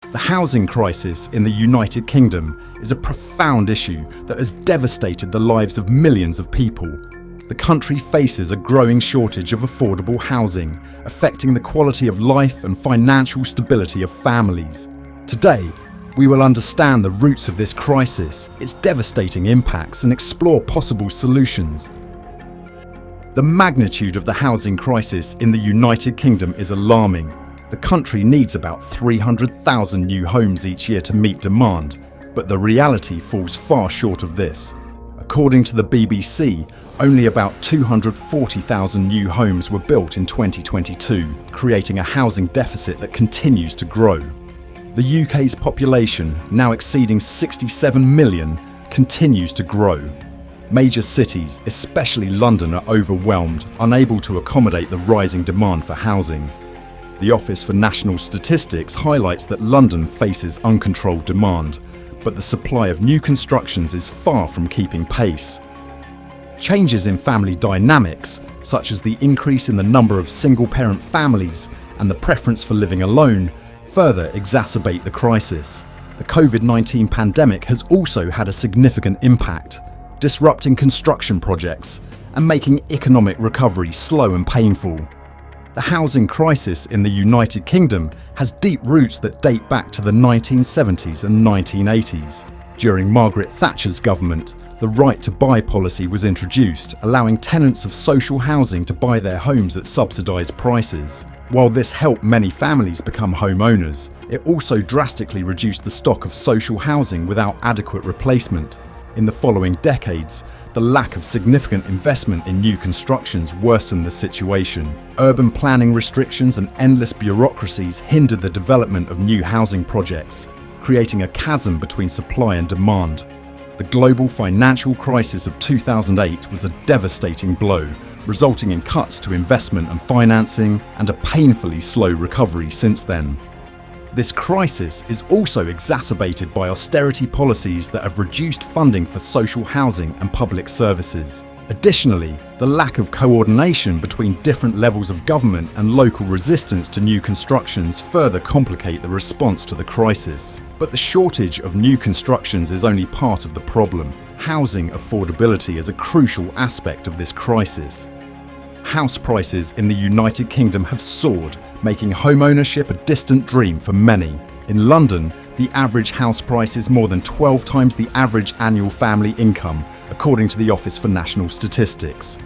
The housing crisis in the United Kingdom is a profound issue that has devastated the lives of millions of people. The country faces a growing shortage of affordable housing, affecting the quality of life and financial stability of families. Today, we will understand the roots of this crisis, its devastating impacts, and explore possible solutions. The magnitude of the housing crisis in the United Kingdom is alarming. The country needs about 300,000 new homes each year to meet demand, but the reality falls far short of this. According to the BBC, only about 240,000 new homes were built in 2022, creating a housing deficit that continues to grow. The UK's population, now exceeding 67 million, continues to grow. Major cities, especially London, are overwhelmed, unable to accommodate the rising demand for housing. The Office for National Statistics highlights that London faces uncontrolled demand, but the supply of new constructions is far from keeping pace. Changes in family dynamics, such as the increase in the number of single-parent families and the preference for living alone, further exacerbate the crisis. The COVID-19 pandemic has also had a significant impact, disrupting construction projects and making economic recovery slow and painful. The housing crisis in the United Kingdom has deep roots that date back to the 1970s and 1980s. During Margaret Thatcher's government, the right to buy policy was introduced, allowing tenants of social housing to buy their homes at subsidised prices. While this helped many families become homeowners, it also drastically reduced the stock of social housing without adequate replacement. In the following decades, the lack of significant investment in new constructions worsened the situation. Urban planning restrictions and endless bureaucracies hindered the development of new housing projects, creating a chasm between supply and demand. The global financial crisis of 2008 was a devastating blow, resulting in cuts to investment and financing and a painfully slow recovery since then. This crisis is also exacerbated by austerity policies that have reduced funding for social housing and public services. Additionally, the lack of coordination between different levels of government and local resistance to new constructions further complicate the response to the crisis. But the shortage of new constructions is only part of the problem. Housing affordability is a crucial aspect of this crisis. House prices in the United Kingdom have soared, making homeownership a distant dream for many. In London, the average house price is more than 12 times the average annual family income, according to the Office for National Statistics.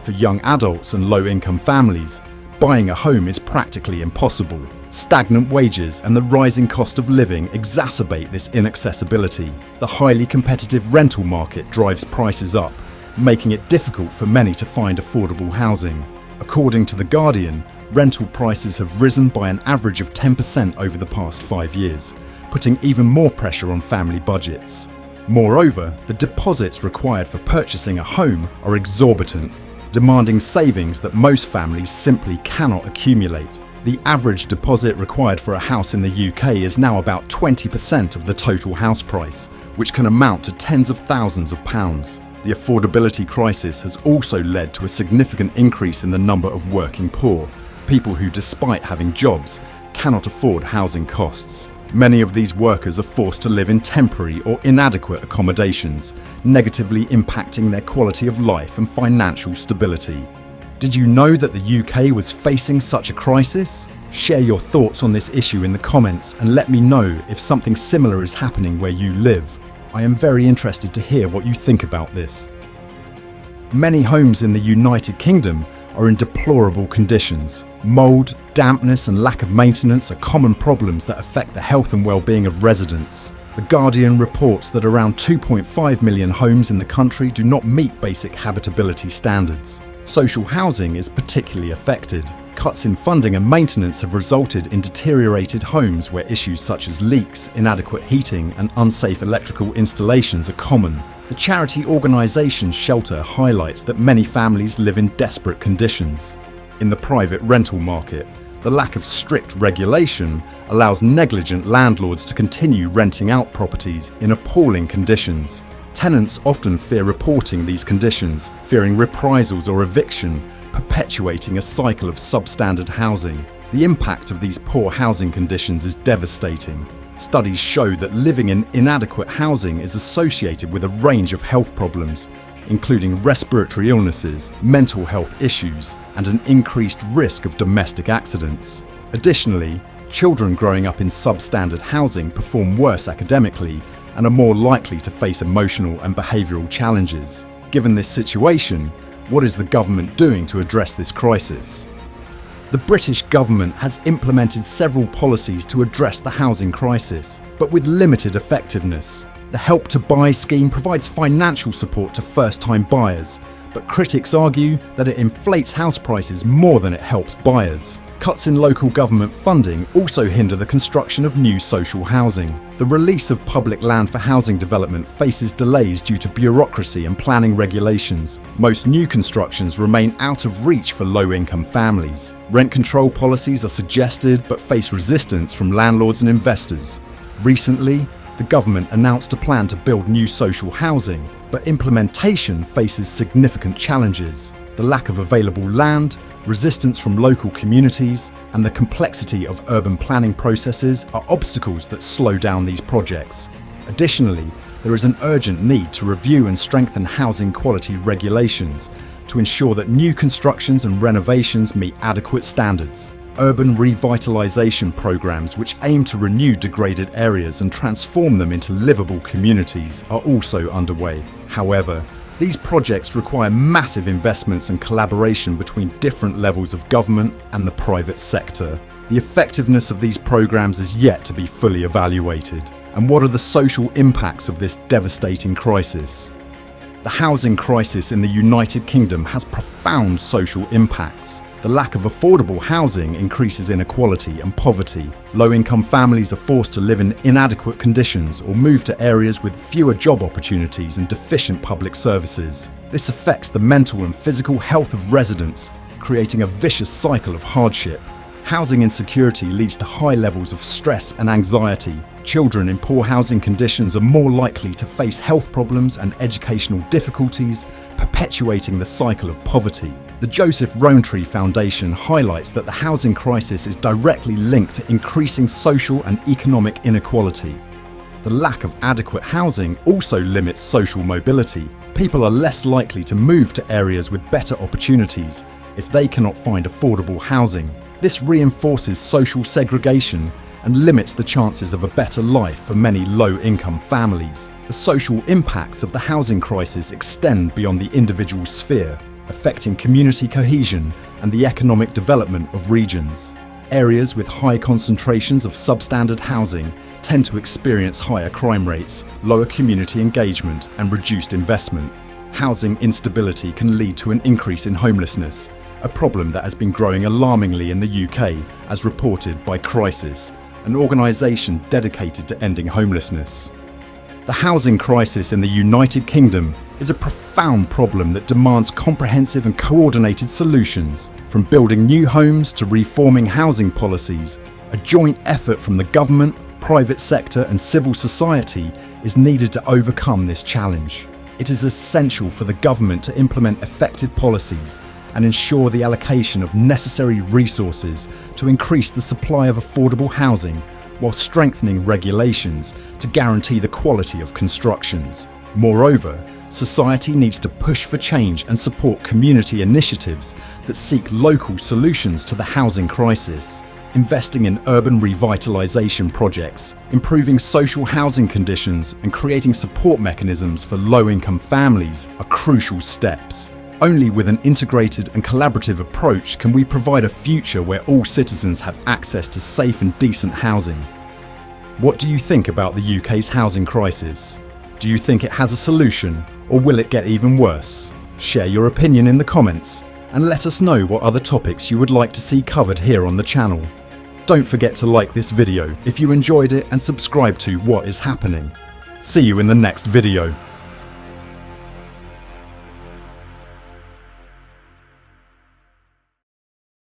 For young adults and low-income families, buying a home is practically impossible. Stagnant wages and the rising cost of living exacerbate this inaccessibility. The highly competitive rental market drives prices up, making it difficult for many to find affordable housing. According to The Guardian, rental prices have risen by an average of 10% over the past 5 years, putting even more pressure on family budgets. Moreover, the deposits required for purchasing a home are exorbitant, demanding savings that most families simply cannot accumulate. The average deposit required for a house in the UK is now about 20% of the total house price, which can amount to tens of thousands of pounds. The affordability crisis has also led to a significant increase in the number of working poor, people who, despite having jobs, cannot afford housing costs. Many of these workers are forced to live in temporary or inadequate accommodations, negatively impacting their quality of life and financial stability. Did you know that the UK was facing such a crisis? Share your thoughts on this issue in the comments and let me know if something similar is happening where you live. I am very interested to hear what you think about this. Many homes in the United Kingdom are in deplorable conditions. Mold, dampness and lack of maintenance are common problems that affect the health and well-being of residents. The Guardian reports that around 2.5 million homes in the country do not meet basic habitability standards. Social housing is particularly affected. Cuts in funding and maintenance have resulted in deteriorated homes where issues such as leaks, inadequate heating and unsafe electrical installations are common. The charity organisation Shelter highlights that many families live in desperate conditions. In the private rental market, the lack of strict regulation allows negligent landlords to continue renting out properties in appalling conditions. Tenants often fear reporting these conditions, fearing reprisals or eviction, perpetuating a cycle of substandard housing. The impact of these poor housing conditions is devastating. Studies show that living in inadequate housing is associated with a range of health problems, including respiratory illnesses, mental health issues, and an increased risk of domestic accidents. Additionally, children growing up in substandard housing perform worse academically and are more likely to face emotional and behavioural challenges. Given this situation, what is the government doing to address this crisis? The British government has implemented several policies to address the housing crisis, but with limited effectiveness. The Help to Buy scheme provides financial support to first-time buyers, but critics argue that it inflates house prices more than it helps buyers. Cuts in local government funding also hinder the construction of new social housing. The release of public land for housing development faces delays due to bureaucracy and planning regulations. Most new constructions remain out of reach for low-income families. Rent control policies are suggested but face resistance from landlords and investors. Recently, the government announced a plan to build new social housing, but implementation faces significant challenges. The lack of available land, resistance from local communities, and the complexity of urban planning processes are obstacles that slow down these projects. Additionally, there is an urgent need to review and strengthen housing quality regulations to ensure that new constructions and renovations meet adequate standards. Urban revitalisation programs which aim to renew degraded areas and transform them into livable communities are also underway. However, these projects require massive investments and collaboration between different levels of government and the private sector. The effectiveness of these programs is yet to be fully evaluated. And what are the social impacts of this devastating crisis? The housing crisis in the United Kingdom has profound social impacts. The lack of affordable housing increases inequality and poverty. Low-income families are forced to live in inadequate conditions or move to areas with fewer job opportunities and deficient public services. This affects the mental and physical health of residents, creating a vicious cycle of hardship. Housing insecurity leads to high levels of stress and anxiety. Children in poor housing conditions are more likely to face health problems and educational difficulties, perpetuating the cycle of poverty. The Joseph Rowntree Foundation highlights that the housing crisis is directly linked to increasing social and economic inequality. The lack of adequate housing also limits social mobility. People are less likely to move to areas with better opportunities if they cannot find affordable housing. This reinforces social segregation and limits the chances of a better life for many low-income families. The social impacts of the housing crisis extend beyond the individual sphere, affecting community cohesion and the economic development of regions. Areas with high concentrations of substandard housing tend to experience higher crime rates, lower community engagement, and reduced investment. Housing instability can lead to an increase in homelessness, a problem that has been growing alarmingly in the UK, as reported by Crisis, an organisation dedicated to ending homelessness. The housing crisis in the United Kingdom is a profound problem that demands comprehensive and coordinated solutions. From building new homes to reforming housing policies, a joint effort from the government, private sector and civil society is needed to overcome this challenge. It is essential for the government to implement effective policies and ensure the allocation of necessary resources to increase the supply of affordable housing while strengthening regulations to guarantee the quality of constructions. Moreover, society needs to push for change and support community initiatives that seek local solutions to the housing crisis. Investing in urban revitalisation projects, improving social housing conditions and creating support mechanisms for low-income families are crucial steps. Only with an integrated and collaborative approach can we provide a future where all citizens have access to safe and decent housing. What do you think about the UK's housing crisis? Do you think it has a solution, or will it get even worse? Share your opinion in the comments and let us know what other topics you would like to see covered here on the channel. Don't forget to like this video if you enjoyed it and subscribe to What is Happening. See you in the next video.